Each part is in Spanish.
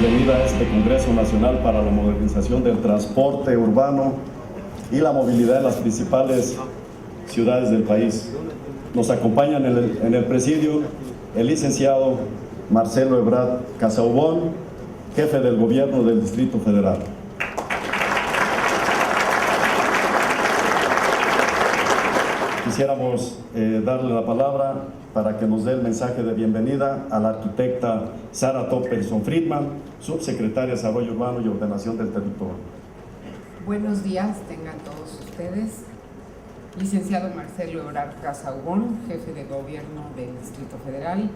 bienvenida a este Congreso Nacional para la Modernización del Transporte Urbano y la Movilidad en las principales ciudades del país. Nos acompañan en el presidio el licenciado Marcelo Ebrard Casaubon, jefe del Gobierno del Distrito Federal. Quisiéramos darle la palabra para que nos dé el mensaje de bienvenida a la arquitecta Sara Topelson Friedman, subsecretaria de Desarrollo Urbano y Ordenación del Territorio. Buenos días, tengan todos ustedes. Licenciado Marcelo Ebrard Casaubon, jefe de Gobierno del Distrito Federal.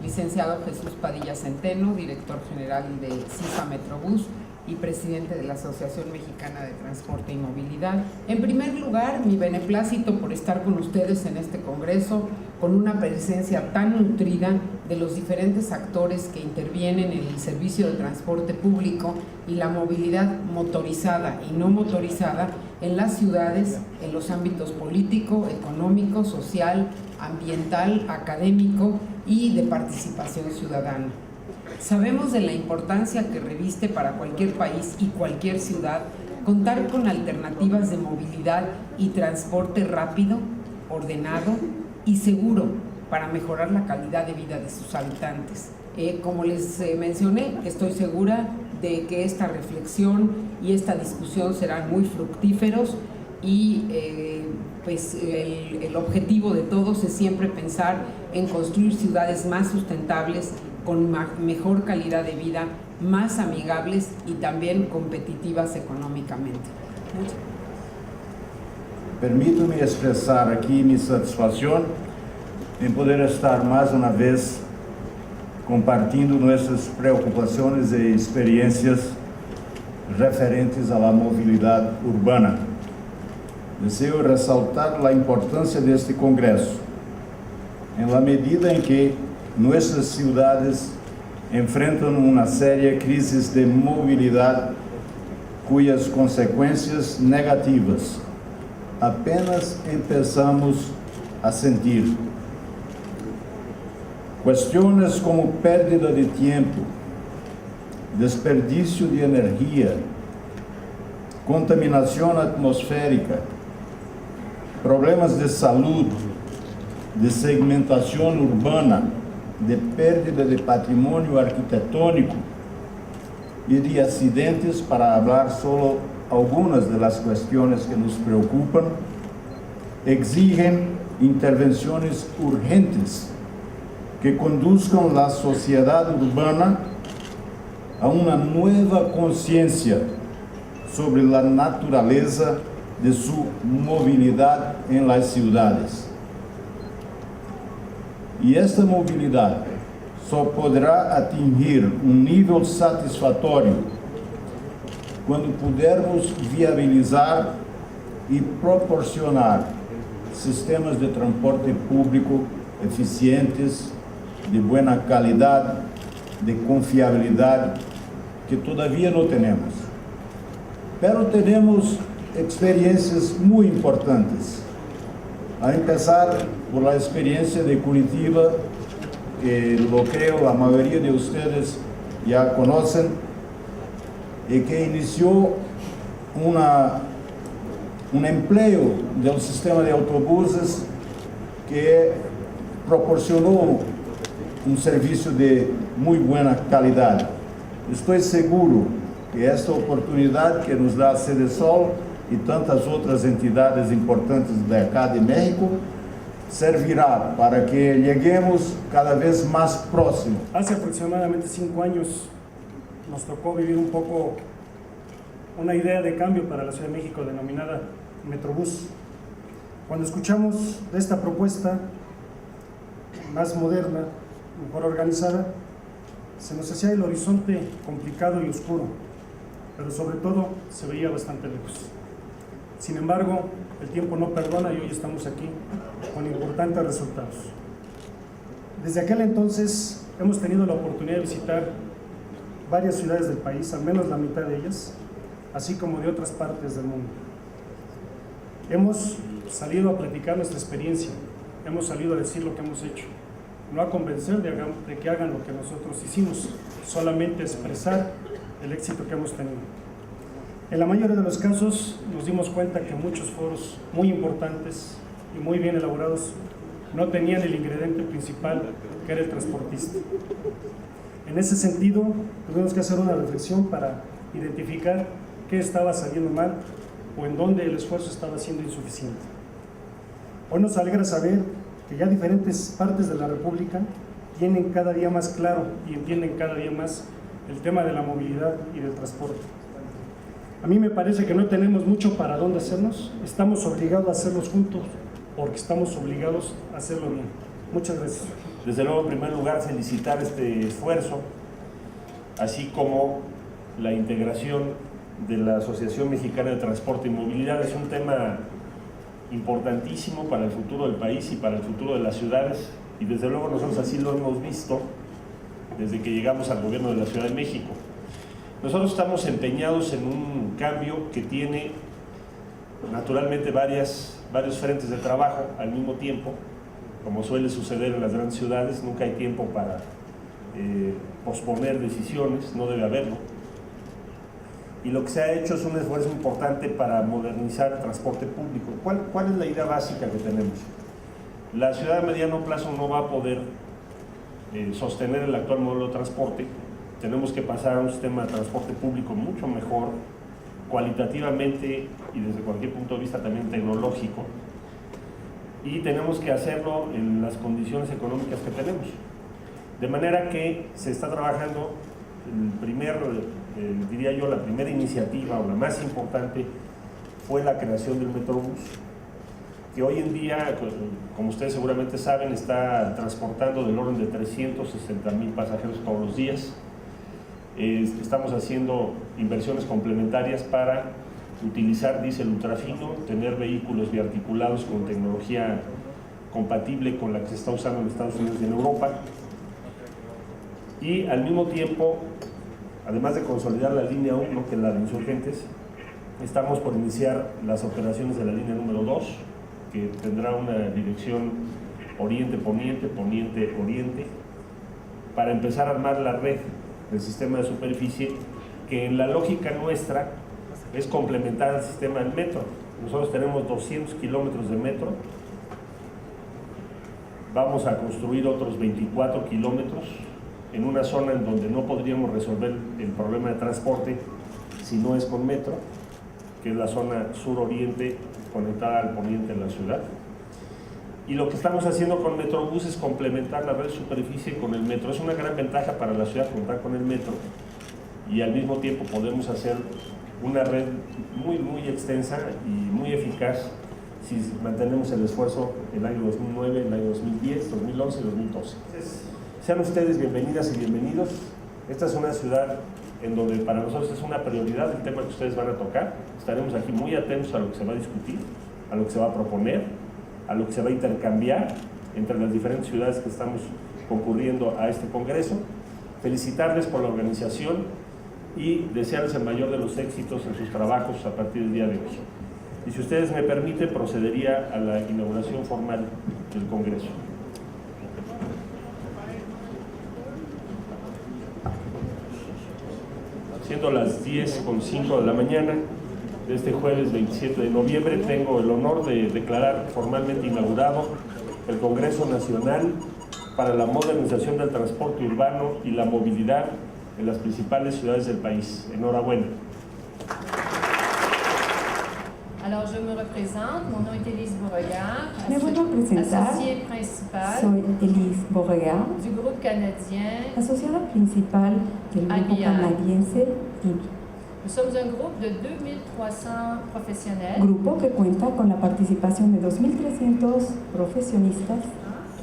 Licenciado Jesús Padilla Centeno, director general de CIFA Metrobús y presidente de la Asociación Mexicana de Transporte y Movilidad. En primer lugar, mi beneplácito por estar con ustedes en este congreso, con una presencia tan nutrida de los diferentes actores que intervienen en el servicio de transporte público y la movilidad motorizada y no motorizada en las ciudades, en los ámbitos político, económico, social, ambiental, académico y de participación ciudadana. Sabemos de la importancia que reviste para cualquier país y cualquier ciudad contar con alternativas de movilidad y transporte rápido, ordenado y seguro para mejorar la calidad de vida de sus habitantes. Como les mencioné, estoy segura de que esta reflexión y esta discusión serán muy fructíferos y el objetivo de todos es siempre pensar en construir ciudades más sustentables, con mejor calidad de vida, más amigables y también competitivas económicamente. Permito-me expressar aqui minha satisfação em poder estar mais uma vez compartilhando nossas preocupações e experiências referentes à mobilidade urbana. Desejo ressaltar a importância deste congresso, em la medida em que nossas cidades enfrentam uma séria crise de mobilidade cujas consequências negativas apenas começamos a sentir. Questões como perda de tempo, desperdício de energia, contaminação atmosférica, problemas de saúde, de segmentação urbana, de perda de patrimônio arquitetônico e de acidentes, para falar só algumas das questões que nos preocupam, exigem intervenções urgentes que conduzcam a sociedade urbana a uma nova consciência sobre a natureza de sua mobilidade em las cidades. E esta mobilidade só poderá atingir nível satisfatório quando pudermos viabilizar e proporcionar sistemas de transporte público eficientes, de boa qualidade, de confiabilidade, que todavia não temos. Pero temos experiências muito importantes. A começar por la experiencia de Curitiba, que lo creo la mayoría de ustedes ya conocen, y que inició un empleo del sistema de autobuses que proporcionó un servicio de muy buena calidad. Estoy seguro que esta oportunidad que nos da CDSOL y tantas otras entidades importantes de acá de México servirá para que lleguemos cada vez más próximo. Hace aproximadamente 5 años nos tocó vivir un poco una idea de cambio para la Ciudad de México denominada Metrobús. Cuando escuchamos de esta propuesta más moderna, mejor organizada, se nos hacía el horizonte complicado y oscuro, pero sobre todo se veía bastante lejos. Sin embargo, el tiempo no perdona y hoy estamos aquí con importantes resultados. Desde aquel entonces hemos tenido la oportunidad de visitar varias ciudades del país, al menos la mitad de ellas, así como de otras partes del mundo. Hemos salido a platicar nuestra experiencia, hemos salido a decir lo que hemos hecho. no a convencer de que hagan lo que nosotros hicimos, solamente expresar el éxito que hemos tenido. En la mayoría de los casos nos dimos cuenta que muchos foros muy importantes y muy bien elaborados no tenían el ingrediente principal, que era el transportista. En ese sentido, tuvimos que hacer una reflexión para identificar qué estaba saliendo mal o en dónde el esfuerzo estaba siendo insuficiente. Hoy nos alegra saber que ya diferentes partes de la República tienen cada día más claro y entienden cada día más el tema de la movilidad y del transporte. A mí me parece que no tenemos mucho para dónde hacernos, estamos obligados a hacerlos juntos porque estamos obligados a hacerlo bien. Muchas gracias. Desde luego, en primer lugar, felicitar este esfuerzo, así como la integración de la Asociación Mexicana de Transporte y Movilidad. Es un tema importantísimo para el futuro del país y para el futuro de las ciudades, y desde luego nosotros así lo hemos visto desde que llegamos al gobierno de la Ciudad de México. Nosotros estamos empeñados en un cambio que tiene naturalmente varios frentes de trabajo al mismo tiempo. Como suele suceder en las grandes ciudades, nunca hay tiempo para posponer decisiones, no debe haberlo. Y lo que se ha hecho es un esfuerzo importante para modernizar el transporte público. ¿Cuál es la idea básica que tenemos? La ciudad a mediano plazo no va a poder sostener el actual modelo de transporte. Tenemos que pasar a un sistema de transporte público mucho mejor, cualitativamente y desde cualquier punto de vista también tecnológico, y tenemos que hacerlo en las condiciones económicas que tenemos. De manera que se está trabajando diría yo, la primera iniciativa o la más importante fue la creación del Metrobús, que hoy en día, como ustedes seguramente saben, está transportando del orden de 360,000 pasajeros todos los días. Estamos haciendo inversiones complementarias para utilizar diésel ultrafino, tener vehículos biarticulados con tecnología compatible con la que se está usando en Estados Unidos y en Europa, y al mismo tiempo, además de consolidar la línea 1, que es la de Insurgentes, estamos por iniciar las operaciones de la línea número 2, que tendrá una dirección oriente-poniente, poniente-oriente, para empezar a armar la red del sistema de superficie, que en la lógica nuestra es complementar al sistema del metro. Nosotros tenemos 200 kilómetros de metro, vamos a construir otros 24 kilómetros en una zona en donde no podríamos resolver el problema de transporte si no es con metro, que es la zona sur-oriente conectada al poniente de la ciudad. Y lo que estamos haciendo con Metrobús es complementar la red de superficie con el metro. Es una gran ventaja para la ciudad contar con el metro, y al mismo tiempo podemos hacer una red muy extensa y muy eficaz si mantenemos el esfuerzo el año 2009, el año 2010, 2011 y 2012. Entonces, sean ustedes bienvenidas y bienvenidos. Esta es una ciudad en donde para nosotros es una prioridad el tema que ustedes van a tocar. Estaremos aquí muy atentos a lo que se va a discutir, a lo que se va a proponer, a lo que se va a intercambiar entre las diferentes ciudades que estamos concurriendo a este congreso. Felicitarles por la organización y desearles el mayor de los éxitos en sus trabajos a partir del día de hoy. Y si ustedes me permiten, procedería a la inauguración formal del congreso. Siendo las 10:05 de la mañana de este jueves 27 de noviembre, tengo el honor de declarar formalmente inaugurado el Congreso Nacional para la Modernización del Transporte Urbano y la Movilidad en las principales ciudades del país. Enhorabuena. Alors, je me représente, mon nom est Élise Beauregard, Me vuelvo a presentar. associée principale Soy Élise Beauregard, du groupe canadien. asociada principal del grupo IBI. canadiense IBI, Nous sommes un groupe de 2300 professionnels. grupo que cuenta con la participación de 2.300 profesionistas.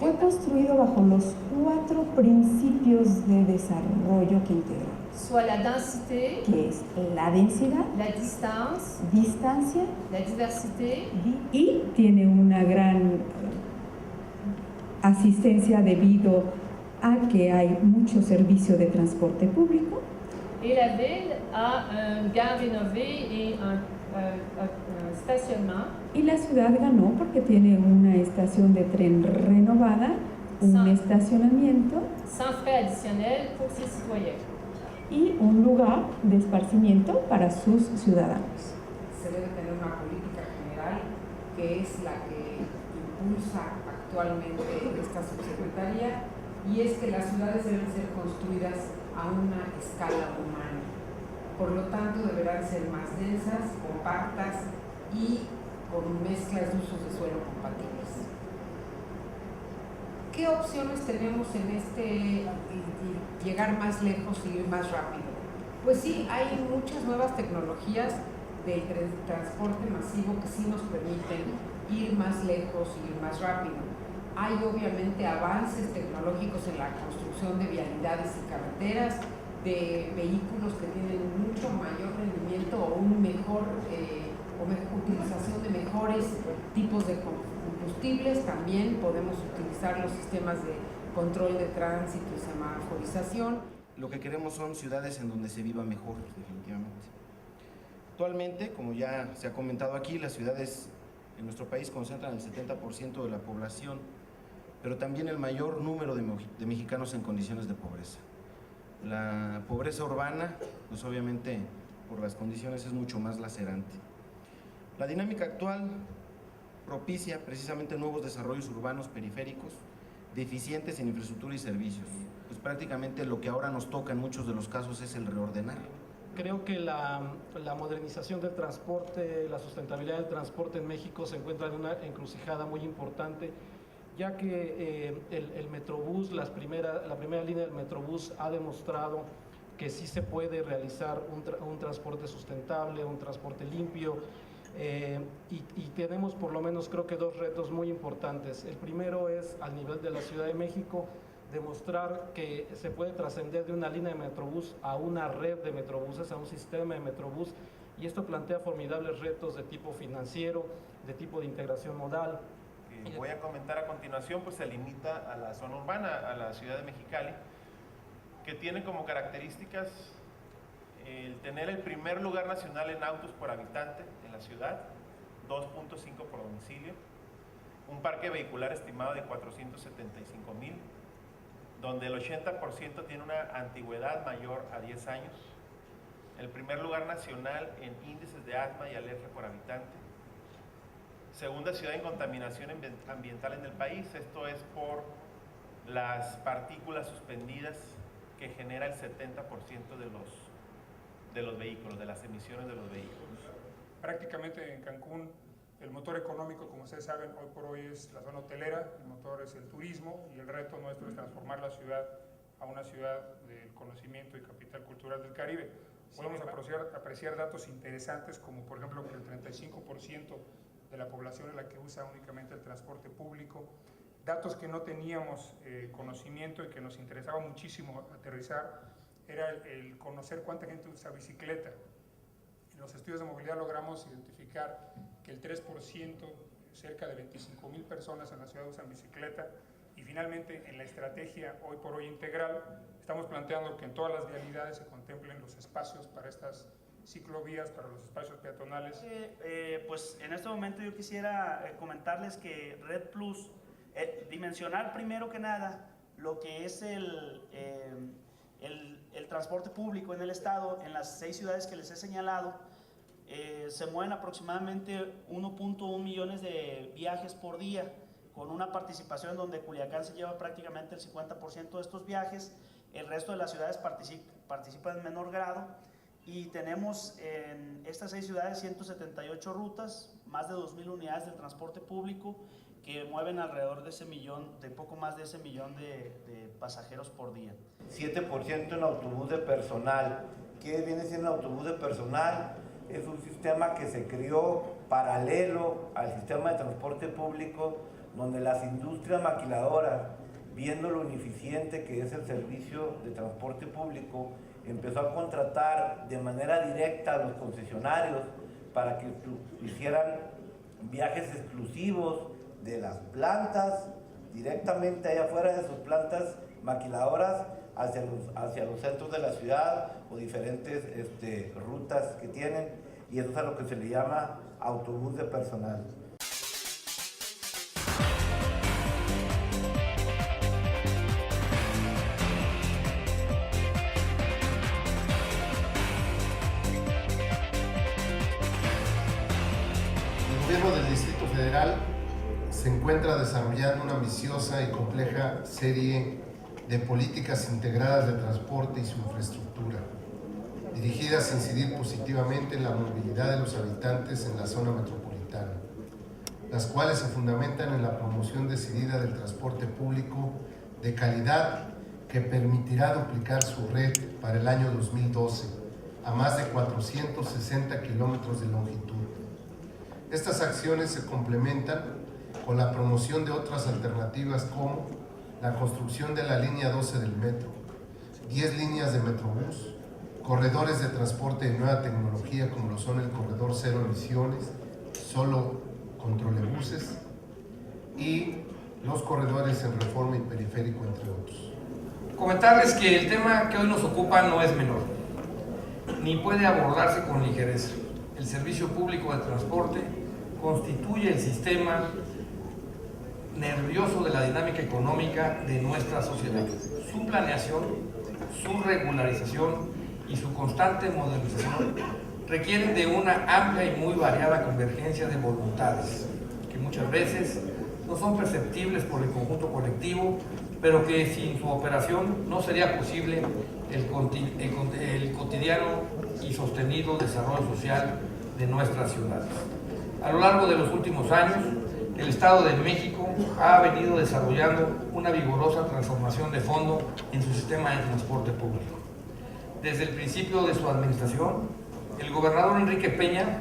Fue construido bajo los 4 principios de desarrollo que integran, Soit la densité, que es la densidad, la distance, distancia la diversité Y tiene una gran asistencia debido a que hay mucho servicio de transporte público. et la ville a une gare rénovée et un stationnement. Y la ciudad ganó porque tiene una estación de tren renovada un estacionamiento sans frais additionnels pour ses citoyens. y un lugar de esparcimiento para sus ciudadanos. Se debe tener una política general que es la que impulsa actualmente esta subsecretaría, y es que las ciudades deben ser construidas a una escala humana. Por lo tanto, deberán ser más densas, compactas y con mezclas de usos de suelo compatibles. ¿Qué opciones tenemos en llegar más lejos y ir más rápido? Pues sí, hay muchas nuevas tecnologías de transporte masivo que sí nos permiten ir más lejos y ir más rápido. Hay obviamente avances tecnológicos en la construcción de vialidades y carreteras, de vehículos que tienen mucho mayor rendimiento o utilización de mejores tipos de combustibles. También podemos utilizar los sistemas de control de tránsito y semaforización. Lo que queremos son ciudades en donde se viva mejor, definitivamente. Actualmente, como ya se ha comentado aquí, las ciudades en nuestro país concentran el 70% de la población, pero también el mayor número de mexicanos en condiciones de pobreza. La pobreza urbana, pues obviamente por las condiciones es mucho más lacerante. La dinámica actual propicia precisamente nuevos desarrollos urbanos periféricos, deficientes en infraestructura y servicios. Pues prácticamente lo que ahora nos toca en muchos de los casos es el reordenar. Creo que la modernización del transporte, la sustentabilidad del transporte en México se encuentra en una encrucijada muy importante, ya que el Metrobús, la primera línea del Metrobús ha demostrado que sí se puede realizar un transporte sustentable, un transporte limpio, y tenemos por lo menos creo que dos retos muy importantes. El primero es al nivel de la Ciudad de México, demostrar que se puede trascender de una línea de Metrobús a una red de Metrobuses, a un sistema de Metrobús, y esto plantea formidables retos de tipo financiero, de tipo de integración modal. Que voy a comentar a continuación, pues se limita a la zona urbana, a la ciudad de Mexicali, que tiene como características el tener el primer lugar nacional en autos por habitante en la ciudad, 2.5 por domicilio, un parque vehicular estimado de 475,000, donde el 80% tiene una antigüedad mayor a 10 años, el primer lugar nacional en índices de asma y alergia por habitante, segunda ciudad en contaminación ambiental en el país, esto es por las partículas suspendidas que genera el 70% de los vehículos, de las emisiones de los vehículos. Prácticamente en Cancún el motor económico, como ustedes saben, hoy por hoy es la zona hotelera, el motor es el turismo, y el reto nuestro es transformar la ciudad a una ciudad del conocimiento y capital cultural del Caribe. Podemos apreciar datos interesantes, como por ejemplo que el 35% de la población es la que usa únicamente el transporte público, datos que no teníamos conocimiento y que nos interesaba muchísimo aterrizar, era el conocer cuánta gente usa bicicleta. En los estudios de movilidad logramos identificar que el 3%, cerca de 25,000 personas en la ciudad usan bicicleta, y finalmente en la estrategia hoy por hoy integral estamos planteando que en todas las vialidades se contemplen los espacios para estas ciclovías, para los espacios peatonales. Pues en este momento yo quisiera comentarles que Red Plus, dimensionar primero que nada lo que es el transporte público en el estado. En las 6 ciudades que les he señalado, se mueven aproximadamente 1.1 millones de viajes por día, con una participación donde Culiacán se lleva prácticamente el 50% de estos viajes, el resto de las ciudades participan en menor grado, y tenemos en estas 6 ciudades 178 rutas, más de 2,000 unidades del transporte público que mueven alrededor de poco más de ese millón de pasajeros por día. 7% en autobús de personal. ¿Qué viene siendo el autobús de personal? Es un sistema que se creó paralelo al sistema de transporte público, donde las industrias maquiladoras, viendo lo ineficiente que es el servicio de transporte público, empezó a contratar de manera directa a los concesionarios para que hicieran viajes exclusivos de las plantas directamente allá afuera de sus plantas maquiladoras hacia los centros de la ciudad, o diferentes rutas que tienen, y eso es a lo que se le llama autobús de personal. gobierno del Distrito Federal se encuentra desarrollando una ambiciosa y compleja serie de políticas integradas de transporte y su infraestructura, dirigidas a incidir positivamente en la movilidad de los habitantes en la zona metropolitana, las cuales se fundamentan en la promoción decidida del transporte público de calidad que permitirá duplicar su red para el año 2012 a más de 460 kilómetros de longitud. Estas acciones se complementan con la promoción de otras alternativas como la construcción de la línea 12 del metro, 10 líneas de Metrobús, corredores de transporte de nueva tecnología como lo son el corredor cero emisiones, solo con trolebuses, y los corredores en Reforma y Periférico, entre otros. Comentarles que el tema que hoy nos ocupa no es menor, ni puede abordarse con ligereza. El servicio público de transporte constituye el sistema nervioso de la dinámica económica de nuestra sociedad. Su planeación, su regularización y su constante modernización requieren de una amplia y muy variada convergencia de voluntades, que muchas veces no son perceptibles por el conjunto colectivo, pero que sin su operación no sería posible el cotidiano y sostenido desarrollo social de nuestras ciudades. A lo largo de los últimos años, el Estado de México ha venido desarrollando una vigorosa transformación de fondo en su sistema de transporte público. Desde el principio de su administración, el gobernador Enrique Peña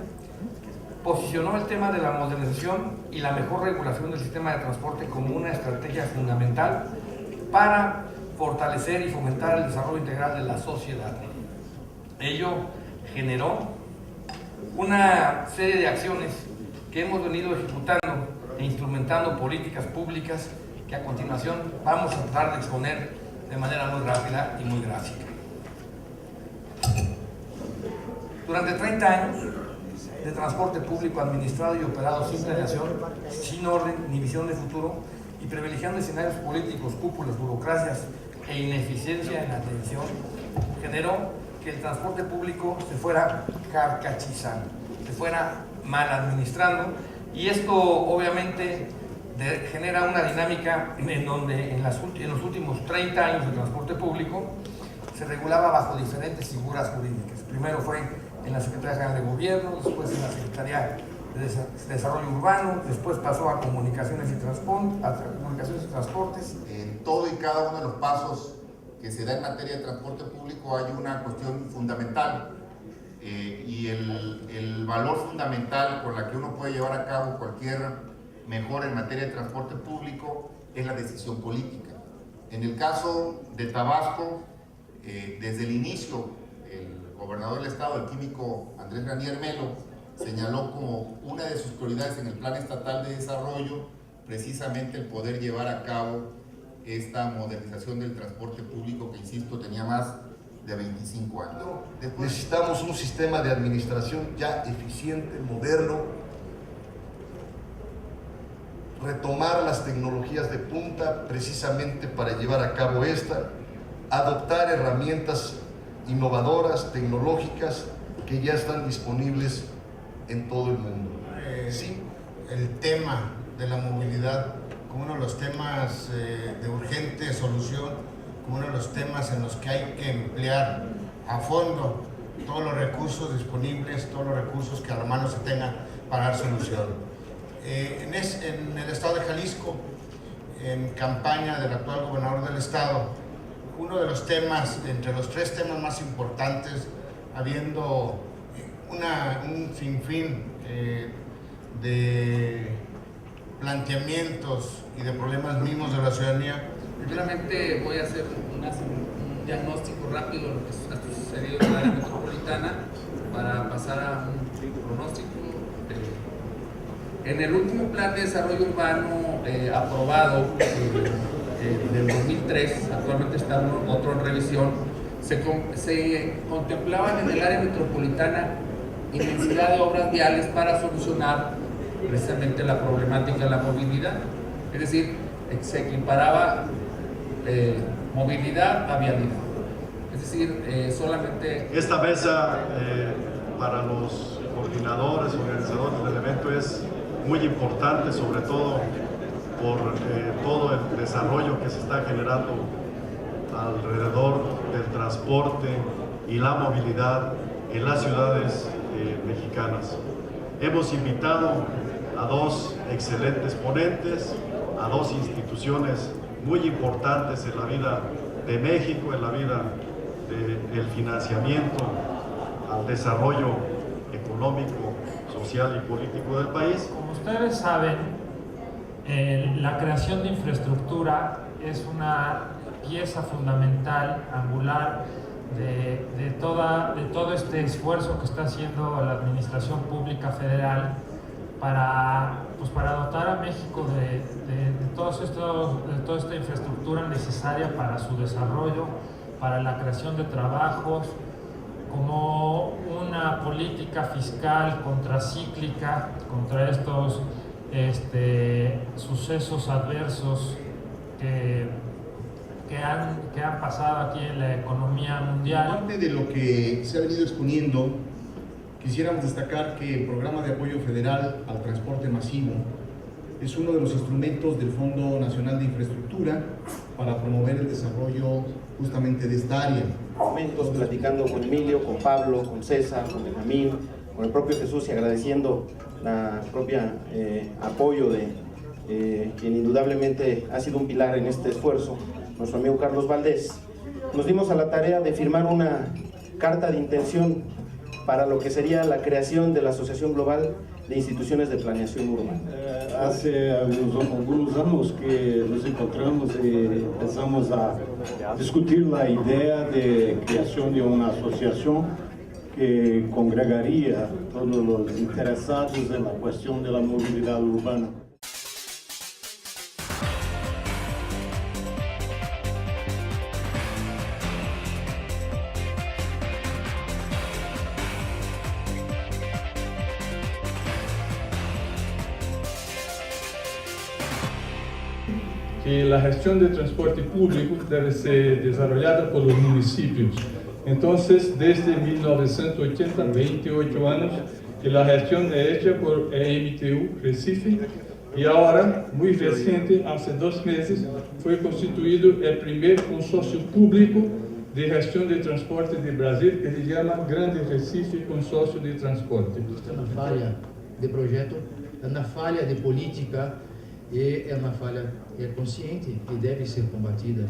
posicionó el tema de la modernización y la mejor regulación del sistema de transporte como una estrategia fundamental para fortalecer y fomentar el desarrollo integral de la sociedad. Ello generó una serie de acciones que hemos venido ejecutando e instrumentando políticas públicas que a continuación vamos a tratar de exponer de manera muy rápida y muy gráfica. Durante 30 años de transporte público administrado y operado sin planeación, sin orden ni visión de futuro y privilegiando escenarios políticos, cúpulas, burocracias e ineficiencia en la atención, generó que el transporte público se fuera carcachizando, se fuera mal administrando, y esto obviamente genera una dinámica en donde en los últimos 30 años de transporte público se regulaba bajo diferentes figuras jurídicas. Primero fue en la Secretaría General de Gobierno, después en la Secretaría de Desarrollo Urbano, después pasó a Comunicaciones y Transportes. En todo y cada uno de los pasos que se da en materia de transporte público hay una cuestión fundamental y el valor fundamental con la que uno puede llevar a cabo cualquier mejora en materia de transporte público es la decisión política. En el caso de Tabasco, desde el inicio, el gobernador del estado, el químico Andrés Granier Melo, señaló como una de sus prioridades en el Plan Estatal de Desarrollo precisamente el poder llevar a cabo esta modernización del transporte público que, insisto, tenía más de 25 años. Necesitamos un sistema de administración ya eficiente, moderno, retomar las tecnologías de punta precisamente para llevar a cabo esta, adoptar herramientas innovadoras, tecnológicas que ya están disponibles en todo el mundo. Sí, el tema de la movilidad como uno de los temas de urgente solución, como uno de los temas en los que hay que emplear a fondo todos los recursos disponibles, todos los recursos que a la mano se tengan para dar solución. En el estado de Jalisco, en campaña del actual gobernador del estado, uno de los temas, entre los 3 temas más importantes, habiendo un sinfín de planteamientos y de problemas mismos de la ciudadanía. Primeramente voy a hacer un diagnóstico rápido de lo que ha sucedido en la área metropolitana para pasar a un pronóstico. En el último plan de desarrollo urbano aprobado del 2003, actualmente está otro en revisión, se contemplaban en el área metropolitana inmensidad de obras viales para solucionar precisamente la problemática de la movilidad. Es decir, se equiparaba movilidad a vialidad. Es decir, solamente... Esta mesa para los coordinadores, organizadores del evento es muy importante, sobre todo por todo el desarrollo que se está generando alrededor del transporte y la movilidad en las ciudades mexicanas. Hemos invitado a dos excelentes ponentes, a dos instituciones muy importantes en la vida de México, en la vida del financiamiento al desarrollo económico, social y político del país. Como ustedes saben, la creación de infraestructura es una pieza fundamental, angular, de todo este esfuerzo que está haciendo la Administración Pública Federal para dotar a México de toda esta infraestructura necesaria para su desarrollo, para la creación de trabajos, como una política fiscal contracíclica contra estos sucesos adversos que han pasado aquí en la economía mundial. Aparte de lo que se ha venido exponiendo, quisiéramos destacar que el Programa de Apoyo Federal al Transporte Masivo es uno de los instrumentos del Fondo Nacional de Infraestructura para promover el desarrollo justamente de esta área. Momentos platicando con Emilio, con Pablo, con César, con Benjamín, con el propio Jesús y agradeciendo la propia apoyo de quien indudablemente ha sido un pilar en este esfuerzo, nuestro amigo Carlos Valdés. Nos dimos a la tarea de firmar una carta de intención para lo que sería la creación de la Asociación Global de Instituciones de Planeación Urbana. Hace algunos años que nos encontramos y empezamos a discutir la idea de creación de una asociación que congregaría todos los interesados en la cuestión de la movilidad urbana. Que la gestión del transporte público debe ser desarrollada por los municipios. Entonces, desde 1980, 28 años, que la gestión es hecha por EMTU Recife y ahora, muy reciente, hace 2 meses, fue constituido el primer consorcio público de gestión de transporte de Brasil, que se llama Grande Recife Consorcio de Transporte. É uma falha de projeto, é uma falha de política e é uma falha consciente que deve ser combatida.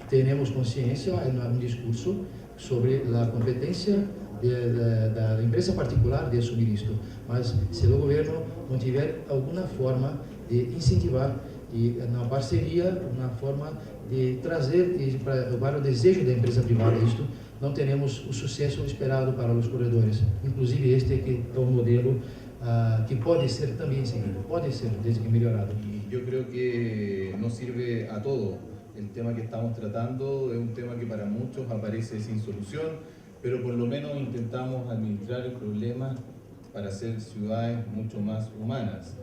Tenemos consciência no discurso sobre a competência da empresa particular de suministro, mas se o governo não tiver alguma forma de incentivar e na parceria, uma forma de trazer para o desejo da empresa privada isto, não teremos o sucesso esperado para os corredores, inclusive este que é um modelo que pode ser também seguido, pode ser desde que melhorado. Yo creo que no sirve a todo. El tema que estamos tratando es un tema que para muchos aparece sin solución, pero por lo menos intentamos administrar el problema para hacer ciudades mucho más humanas.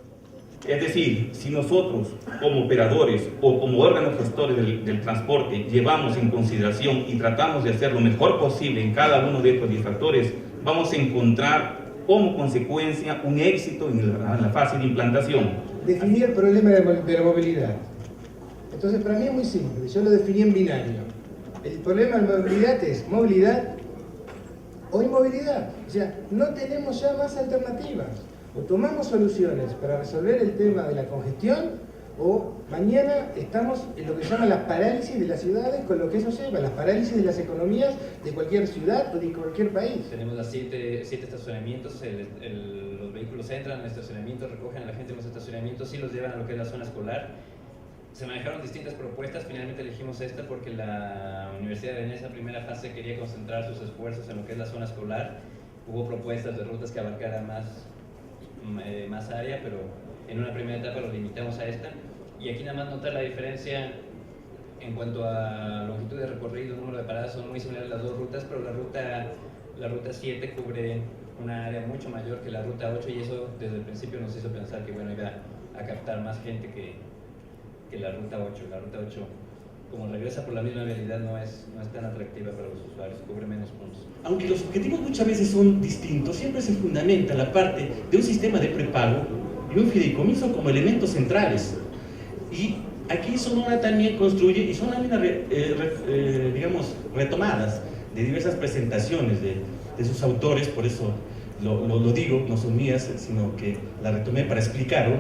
Es decir, si nosotros como operadores o como órganos gestores del transporte llevamos en consideración y tratamos de hacer lo mejor posible en cada uno de estos 10 factores, vamos a encontrar como consecuencia un éxito en la fase de implantación. Definir el problema de la movilidad. Entonces, para mí es muy simple, yo lo definí en binario. El problema de la movilidad es movilidad o inmovilidad. O sea, no tenemos ya más alternativas. O tomamos soluciones para resolver el tema de la congestión, o mañana estamos en lo que se llama la parálisis de las ciudades, con lo que eso lleva, las parálisis de las economías de cualquier ciudad o de cualquier país. Tenemos las 7 estacionamientos, los vehículos entran al estacionamiento, recogen a la gente en los estacionamientos y los llevan a lo que es la zona escolar. Se manejaron distintas propuestas, finalmente elegimos esta porque la Universidad en esa primera fase quería concentrar sus esfuerzos en lo que es la zona escolar. Hubo propuestas de rutas que abarcaran más área, pero en una primera etapa lo limitamos a esta. Y aquí nada más notar la diferencia en cuanto a longitud de recorrido, número de paradas, son muy similares las dos rutas, pero la ruta 7 cubre una área mucho mayor que la ruta 8 y eso desde el principio nos hizo pensar que bueno, iba a captar más gente que la ruta 8. La ruta 8, como regresa por la misma vialidad, no es tan atractiva para los usuarios, cubre menos puntos. Aunque los objetivos muchas veces son distintos, siempre se fundamenta la parte de un sistema de prepago y un fideicomiso como elementos centrales. Y aquí Sonora también construye, y son láminas digamos, retomadas de diversas presentaciones de sus autores, por eso lo digo, no son mías, sino que la retomé para explicarlo.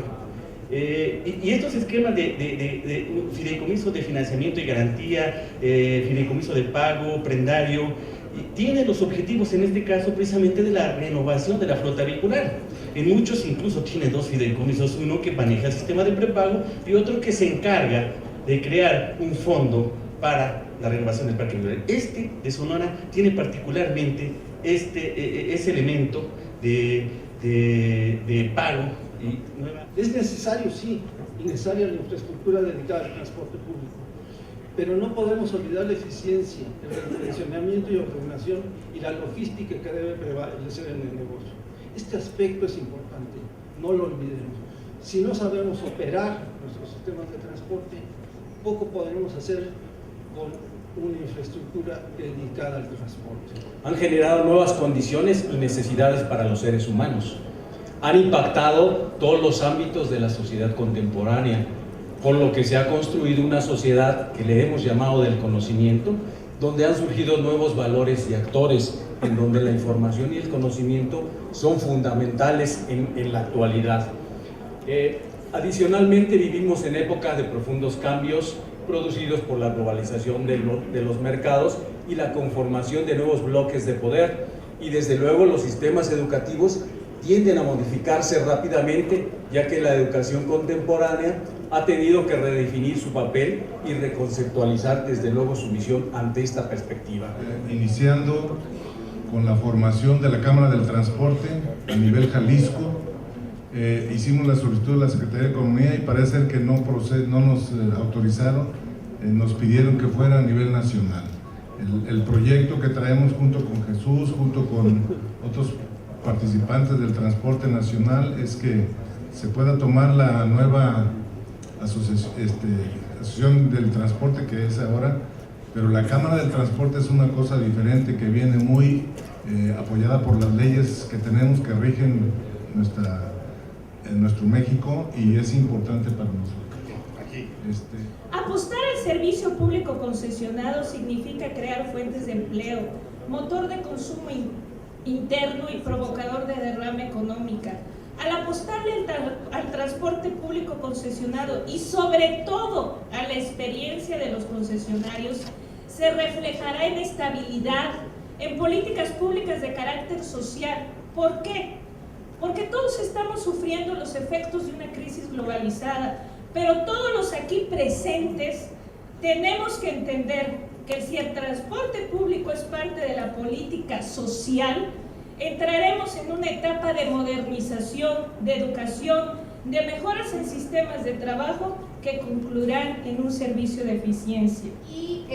Y estos esquemas de fideicomiso de financiamiento y garantía, fideicomiso de pago, prendario, tienen los objetivos en este caso precisamente de la renovación de la flota vehicular. En muchos incluso tiene dos fideicomisos, uno que maneja el sistema de prepago y otro que se encarga de crear un fondo para la renovación del parque vehicular. Este de Sonora tiene particularmente ese elemento de pago. Es necesario, sí, necesaria la infraestructura dedicada al transporte público, pero no podemos olvidar la eficiencia, el redimensionamiento y ordenación y la logística que debe prevalecer en el negocio. Este aspecto es importante, no lo olvidemos. Si no sabemos operar nuestros sistemas de transporte, poco podremos hacer con una infraestructura dedicada al transporte. Han generado nuevas condiciones y necesidades para los seres humanos. Han impactado todos los ámbitos de la sociedad contemporánea, por lo que se ha construido una sociedad que le hemos llamado del conocimiento, donde han surgido nuevos valores y actores, en donde la información y el conocimiento son fundamentales en la actualidad. Adicionalmente, vivimos en épocas de profundos cambios producidos por la globalización de los mercados y la conformación de nuevos bloques de poder, y desde luego los sistemas educativos tienden a modificarse rápidamente, ya que la educación contemporánea ha tenido que redefinir su papel y reconceptualizar desde luego su misión ante esta perspectiva. Iniciando con la formación de la Cámara del Transporte a nivel Jalisco, hicimos la solicitud de la Secretaría de Economía y parece ser que no nos autorizaron, nos pidieron que fuera a nivel nacional. El proyecto que traemos junto con Jesús, junto con otros participantes del transporte nacional, es que se pueda tomar la nueva asociación del transporte que es ahora, pero la Cámara del Transporte es una cosa diferente que viene muy apoyada por las leyes que tenemos que rigen nuestro México, y es importante para nosotros. Apostar al servicio público concesionado significa crear fuentes de empleo, motor de consumo interno y provocador de derrama económica. Al apostarle al transporte público concesionado y sobre todo a la experiencia de los concesionarios, se reflejará en estabilidad, en políticas públicas de carácter social. ¿Por qué? Porque todos estamos sufriendo los efectos de una crisis globalizada, pero todos los aquí presentes tenemos que entender que si el transporte público es parte de la política social, entraremos en una etapa de modernización, de educación, de mejoras en sistemas de trabajo que concluirán en un servicio de eficiencia. Y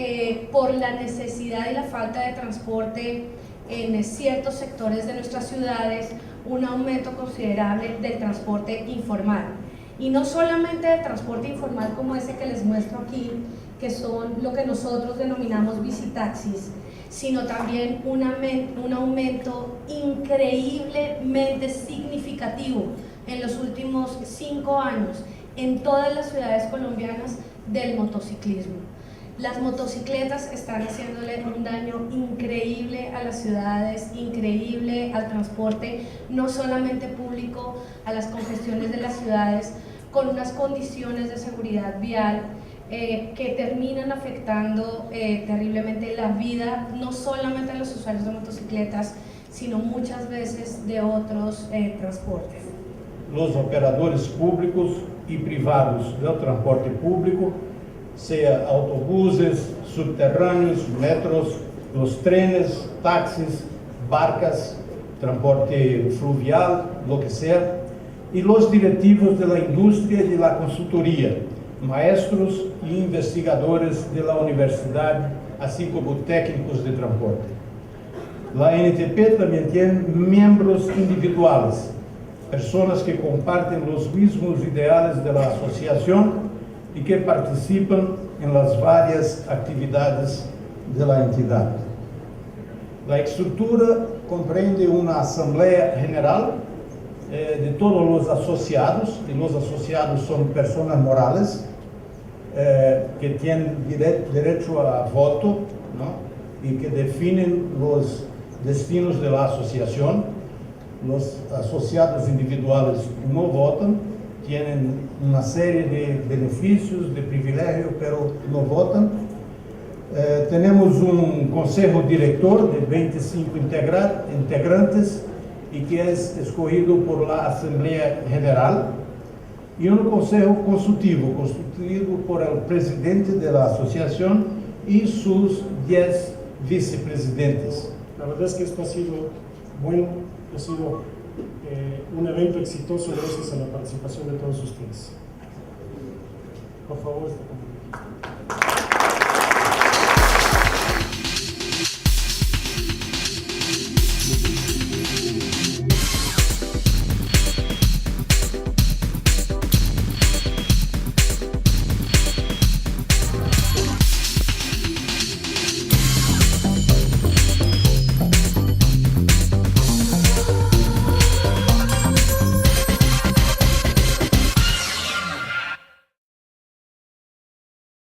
por la necesidad y la falta de transporte en ciertos sectores de nuestras ciudades, un aumento considerable del transporte informal. Y no solamente del transporte informal como ese que les muestro aquí, que son lo que nosotros denominamos bicitaxis, sino también un aumento increíblemente significativo en los últimos 5 años en todas las ciudades colombianas del motociclismo. Las motocicletas están haciéndole un daño increíble a las ciudades, increíble al transporte, no solamente público, a las congestiones de las ciudades, con unas condiciones de seguridad vial que terminan afectando terriblemente la vida, no solamente de los usuarios de motocicletas, sino muchas veces de otros transportes. Los operadores públicos y privados del transporte público, sea autobuses, subterráneos, metros, los trenes, taxis, barcas, transporte fluvial, lo que sea, y los directivos de la industria y de la consultoría, maestros y investigadores de la universidad, así como técnicos de transporte. La NTP también tiene miembros individuales, personas que comparten los mismos ideales de la asociación y que participan en las varias actividades de la entidad. La estructura comprende una asamblea general de todos los asociados, y los asociados son personas morales que tienen derecho a voto, ¿no? Y que definen los destinos de la asociación. Los asociados individuales no votan, tienen una serie de beneficios, de privilegios, pero no votan. Tenemos un consejo director de 25 integrantes y que es escogido por la Asamblea General, y un consejo consultivo constituido por el presidente de la asociación y sus 10 vicepresidentes. La verdad es que esto ha sido bueno, ha sido un evento exitoso gracias a la participación de todos ustedes. Por favor,